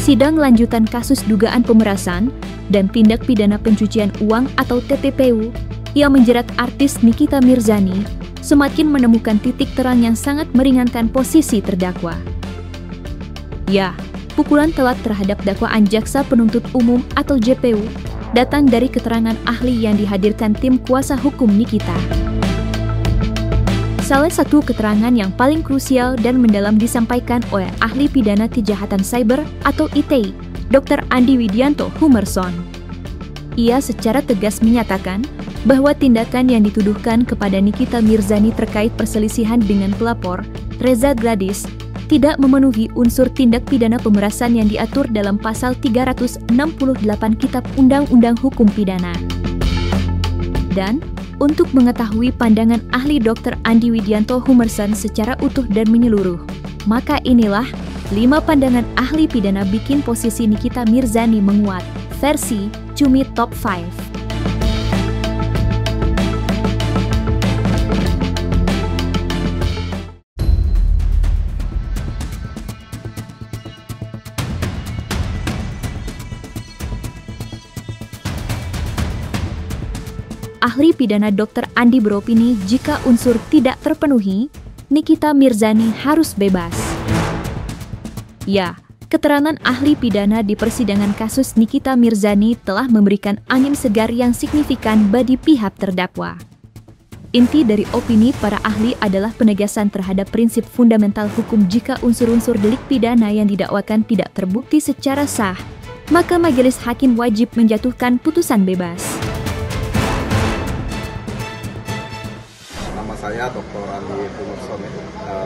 sidang lanjutan kasus dugaan pemerasan dan tindak pidana pencucian uang atau TPPU yang menjerat artis Nikita Mirzani semakin menemukan titik terang yang sangat meringankan posisi terdakwa. Ya, pukulan telat terhadap dakwaan jaksa penuntut umum atau JPU datang dari keterangan ahli yang dihadirkan tim kuasa hukum Nikita. Salah satu keterangan yang paling krusial dan mendalam disampaikan oleh ahli pidana kejahatan cyber atau ITE, Dr. Andi Widianto Humerson. Ia secara tegas menyatakan bahwa tindakan yang dituduhkan kepada Nikita Mirzani terkait perselisihan dengan pelapor, Reza Gladys, tidak memenuhi unsur tindak pidana pemerasan yang diatur dalam pasal 368 Kitab Undang-Undang Hukum Pidana. Dan untuk mengetahui pandangan ahli Dr. Andi Widianto Humerson secara utuh dan menyeluruh, maka inilah 5 pandangan ahli pidana bikin posisi Nikita Mirzani menguat, versi Cumi Top 5. Ahli pidana Dr. Andi beropini jika unsur tidak terpenuhi, Nikita Mirzani harus bebas. Ya, keterangan ahli pidana di persidangan kasus Nikita Mirzani telah memberikan angin segar yang signifikan bagi pihak terdakwa. Inti dari opini para ahli adalah penegasan terhadap prinsip fundamental hukum jika unsur-unsur delik pidana yang didakwakan tidak terbukti secara sah, maka majelis hakim wajib menjatuhkan putusan bebas. Saya Dr. Andi Humerson,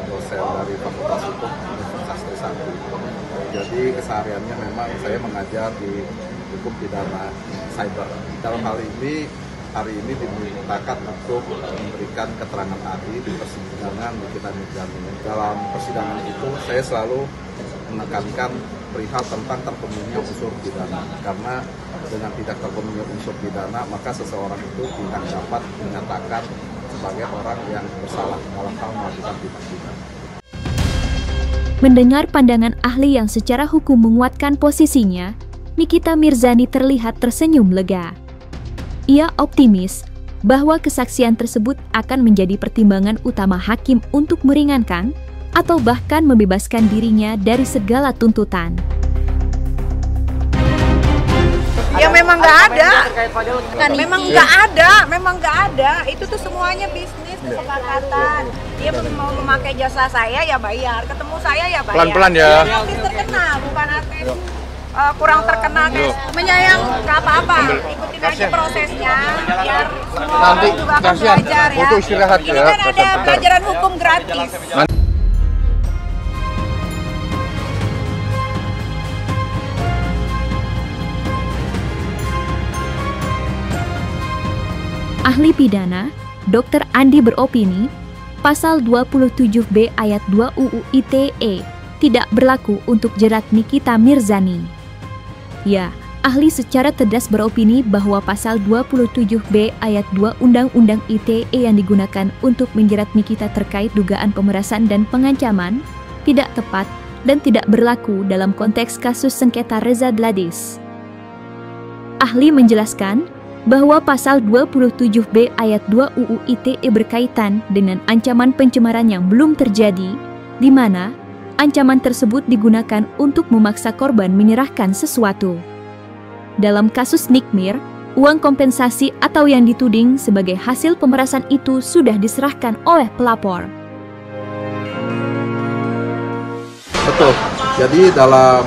dosen dari Fakultas Hukum Universitas Trisakti. Jadi kesehariannya memang saya mengajar di hukum pidana cyber. Dalam hal ini, hari ini dimintakan untuk memberikan keterangan ahli di persidangan Nikita Mirzani. Dalam persidangan itu saya selalu menekankan perihal tentang terpenuhinya unsur pidana. Karena dengan tidak terpenuhinya unsur pidana, maka seseorang itu tidak dapat menyatakan sebagai orang yang bersalah dalam hal melakukan tindak pidana. Mendengar pandangan ahli yang secara hukum menguatkan posisinya, Nikita Mirzani terlihat tersenyum lega. Ia optimis bahwa kesaksian tersebut akan menjadi pertimbangan utama hakim untuk meringankan atau bahkan membebaskan dirinya dari segala tuntutan. Ya memang nggak ada, memang nggak ada. Itu tuh semuanya bisnis, kesepakatan. Dia mau memakai jasa saya ya bayar, ketemu saya ya bayar. Pelan-pelan ya. Artis terkenal, bukan artis kurang terkenal guys. Menyayang nggak apa-apa, ikutin aja prosesnya. Biar semua orang juga akan belajar ya. Ini kan ada pelajaran hukum gratis. Ahli pidana, Dr. Andi beropini, pasal 27B ayat 2 UU ITE tidak berlaku untuk jerat Nikita Mirzani. Ya, ahli secara tegas beropini bahwa pasal 27B ayat 2 Undang-Undang ITE yang digunakan untuk menjerat Nikita terkait dugaan pemerasan dan pengancaman tidak tepat dan tidak berlaku dalam konteks kasus sengketa Reza Gladys. Ahli menjelaskan bahwa pasal 27B ayat 2 UU ITE berkaitan dengan ancaman pencemaran yang belum terjadi, di mana ancaman tersebut digunakan untuk memaksa korban menyerahkan sesuatu. Dalam kasus Nikmir, uang kompensasi atau yang dituding sebagai hasil pemerasan itu sudah diserahkan oleh pelapor. Betul. Jadi dalam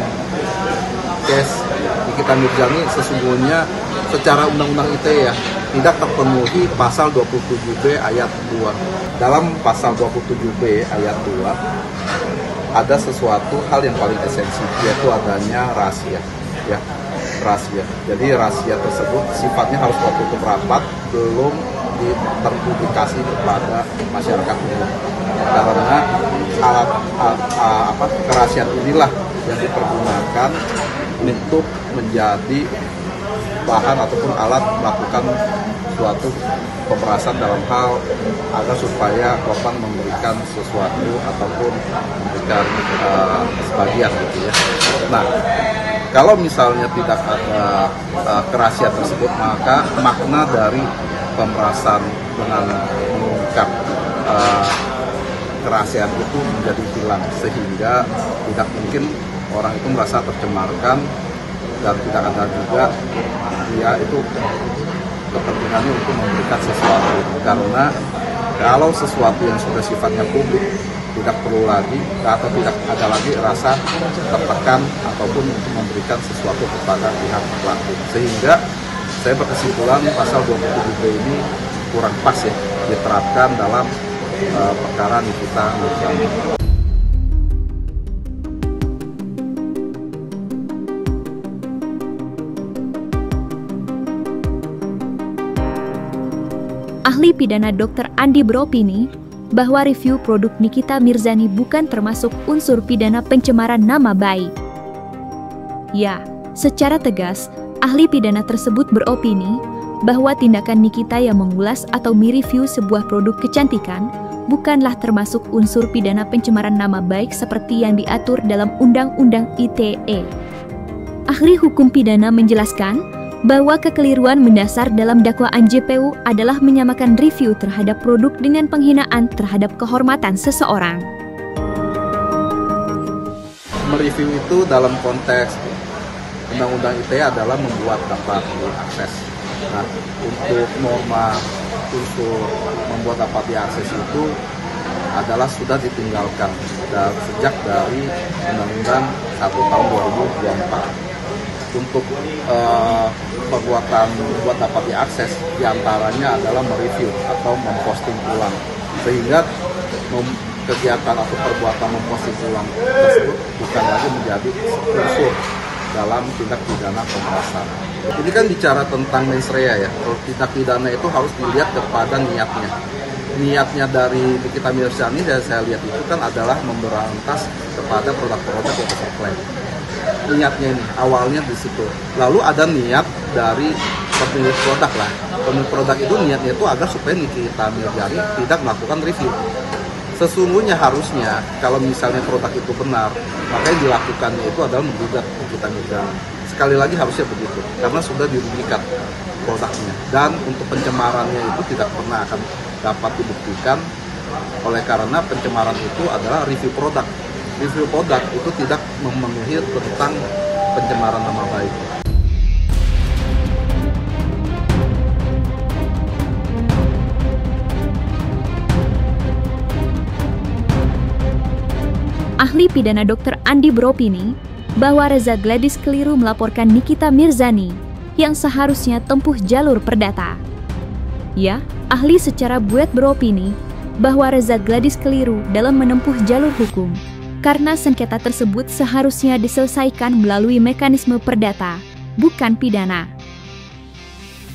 case Nikita Mirzani sesungguhnya secara Undang-Undang ITE ya tidak terpenuhi pasal 27B ayat 2. Dalam pasal 27B ayat 2 ada sesuatu hal yang paling esensial, yaitu adanya rahasia ya, rahasia. Jadi rahasia tersebut sifatnya harus tertutup rapat, belum terpublikasi kepada masyarakat umum. Karena kerahasiaan inilah yang dipergunakan untuk menjadi bahan ataupun alat melakukan suatu pemerasan dalam hal agar supaya korban memberikan sesuatu ataupun memberikan sebagian gitu ya. Nah, Kalau misalnya tidak ada kerahasiaan tersebut, maka makna dari pemerasan dengan mengungkap kerahasiaan itu menjadi hilang, sehingga tidak mungkin orang itu merasa tercemarkan dan tidak ada juga dia itu kepentingannya untuk memberikan sesuatu, karena kalau sesuatu yang sudah sifatnya publik tidak perlu lagi atau tidak ada lagi rasa tertekan ataupun untuk memberikan sesuatu kepada pihak pelaku, sehingga saya berkesimpulan pasal 27B ini kurang pas ya diterapkan dalam perkara Nikita Mirzani. Ahli pidana Dr. Andi beropini bahwa review produk Nikita Mirzani bukan termasuk unsur pidana pencemaran nama baik. Ya, secara tegas, ahli pidana tersebut beropini bahwa tindakan Nikita yang mengulas atau mereview sebuah produk kecantikan bukanlah termasuk unsur pidana pencemaran nama baik seperti yang diatur dalam Undang-Undang ITE. Ahli hukum pidana menjelaskan bahwa kekeliruan mendasar dalam dakwaan JPU adalah menyamakan review terhadap produk dengan penghinaan terhadap kehormatan seseorang. Mereview itu dalam konteks Undang-Undang ITE adalah membuat dapat diakses. Nah, untuk norma unsur membuat dapat diakses itu adalah sudah ditinggalkan sejak dari Undang-Undang 1 tahun 2024. Untuk perbuatan membuat dapat diakses diantaranya adalah mereview atau memposting ulang, sehingga kegiatan atau perbuatan memposting ulang tersebut bukan lagi menjadi unsur dalam tindak pidana pemerasan. Ini kan bicara tentang mens rea ya. Kalau tindak pidana itu harus dilihat kepada niatnya. Niatnya dari Nikita Mirzani dan saya lihat itu kan adalah memberantas kepada produk-produk yang terklaim. Niatnya ini awalnya di situ. Lalu ada niat dari pemilik produk lah. Pemilik produk itu niatnya itu agar supaya Nikita Mirzani tidak melakukan review. Sesungguhnya harusnya kalau misalnya produk itu benar, maka yang dilakukannya itu adalah menggugat Nikita Mirzani. Sekali lagi harusnya begitu, karena sudah dirugikan produknya. Dan untuk pencemarannya itu tidak pernah akan dapat dibuktikan, oleh karena pencemaran itu adalah review produk. Review produk itu tidak memenuhi tentang pencemaran nama baik. Ahli pidana Dr. Andi beropini bahwa Reza Gladys keliru melaporkan Nikita Mirzani yang seharusnya tempuh jalur perdata. Ya, ahli secara buet beropini bahwa Reza Gladys keliru dalam menempuh jalur hukum, karena sengketa tersebut seharusnya diselesaikan melalui mekanisme perdata, bukan pidana.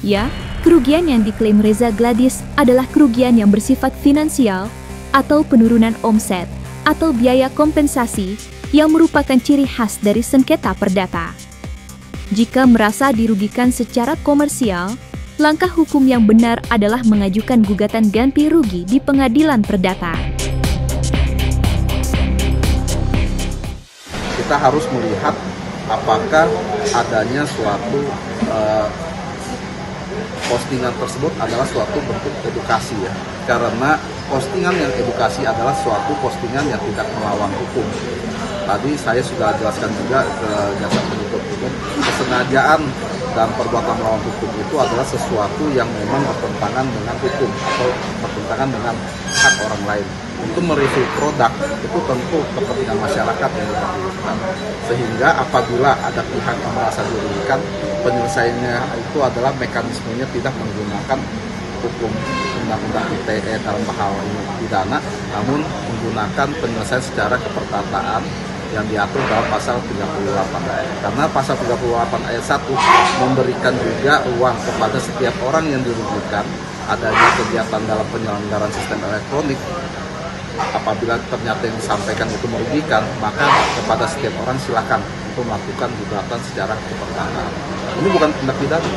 Ya, kerugian yang diklaim Reza Gladys adalah kerugian yang bersifat finansial atau penurunan omset atau biaya kompensasi yang merupakan ciri khas dari sengketa perdata. Jika merasa dirugikan secara komersial, langkah hukum yang benar adalah mengajukan gugatan ganti rugi di pengadilan perdata. Kita harus melihat apakah adanya suatu postingan tersebut adalah suatu bentuk edukasi ya. Karena postingan yang edukasi adalah suatu postingan yang tidak melawan hukum. Tadi saya sudah jelaskan juga ke jaksa penuntut umum, kesengajaan dan perbuatan melawan hukum itu adalah sesuatu yang memang bertentangan dengan hukum atau bertentangan dengan hak orang lain. Untuk mereview produk itu tentu kepentingan masyarakat yang dilakukan, sehingga apabila ada pihak yang merasa dirugikan, penyelesaiannya itu adalah mekanismenya tidak menggunakan hukum Undang-Undang ITE dalam hal ini pidana, namun menggunakan penyelesaian secara keperdataan yang diatur dalam pasal 38. Karena pasal 38 ayat 1 memberikan juga uang kepada setiap orang yang dirugikan adanya kegiatan dalam penyelenggaraan sistem elektronik. Apabila ternyata yang disampaikan itu merugikan, maka kepada setiap orang silakan untuk melakukan gugatan secara keperdataan. Ini bukan tindak pidana.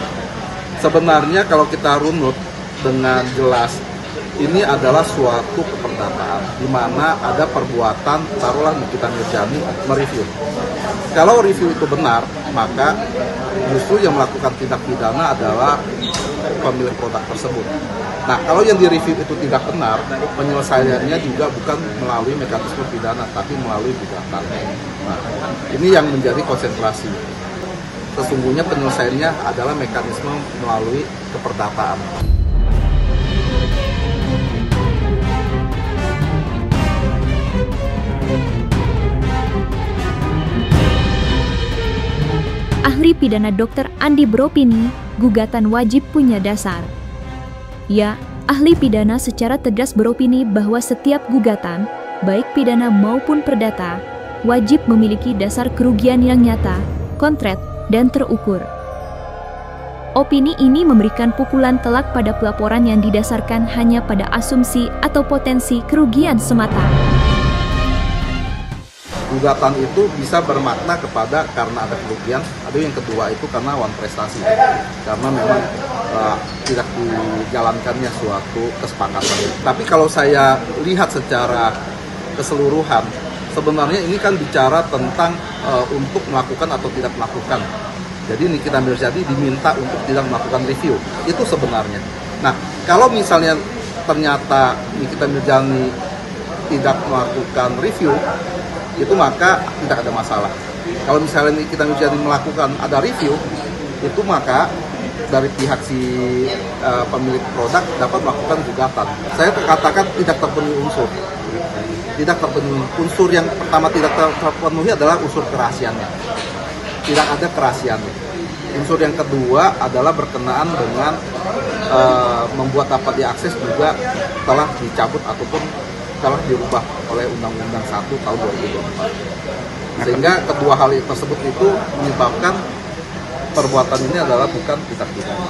Sebenarnya kalau kita runut dengan jelas, ini adalah suatu keperdataan di mana ada perbuatan, taruhlah Nikita Mirzani mereview. Kalau review itu benar, maka justru yang melakukan tindak pidana adalah pemilik produk tersebut. Nah, kalau yang direview itu tidak benar, penyelesaiannya juga bukan melalui mekanisme pidana, tapi melalui gugatan. Nah, ini yang menjadi konsentrasi. Sesungguhnya penyelesaiannya adalah mekanisme melalui keperdataan. Ahli pidana Dr. Andi beropini, gugatan wajib punya dasar. Ya, ahli pidana secara tegas beropini bahwa setiap gugatan, baik pidana maupun perdata, wajib memiliki dasar kerugian yang nyata, konkret, dan terukur. Opini ini memberikan pukulan telak pada pelaporan yang didasarkan hanya pada asumsi atau potensi kerugian semata. Gugatan itu bisa bermakna kepada karena ada kerugian, ada yang kedua itu karena wan prestasi, karena memang tidak dijalankannya suatu kesepakatan. Tapi kalau saya lihat secara keseluruhan, sebenarnya ini kan bicara tentang untuk melakukan atau tidak melakukan. Jadi Nikita Mirzani diminta untuk tidak melakukan review, itu sebenarnya. Nah, kalau misalnya ternyata Nikita Mirzani tidak melakukan review, itu maka tidak ada masalah. Kalau misalnya kita melakukan ada review, itu maka dari pihak si pemilik produk dapat melakukan gugatan. Saya katakan tidak terpenuhi unsur. Tidak terpenuhi unsur yang pertama tidak terpenuhi adalah unsur kerahasiaannya. Tidak ada kerahasiaannya. Unsur yang kedua adalah berkenaan dengan membuat dapat diakses juga telah dicabut ataupun telah dirubah oleh Undang-Undang 1 tahun 2024. Sehingga kedua hal tersebut itu menyebabkan perbuatan ini adalah bukan tindak pidana.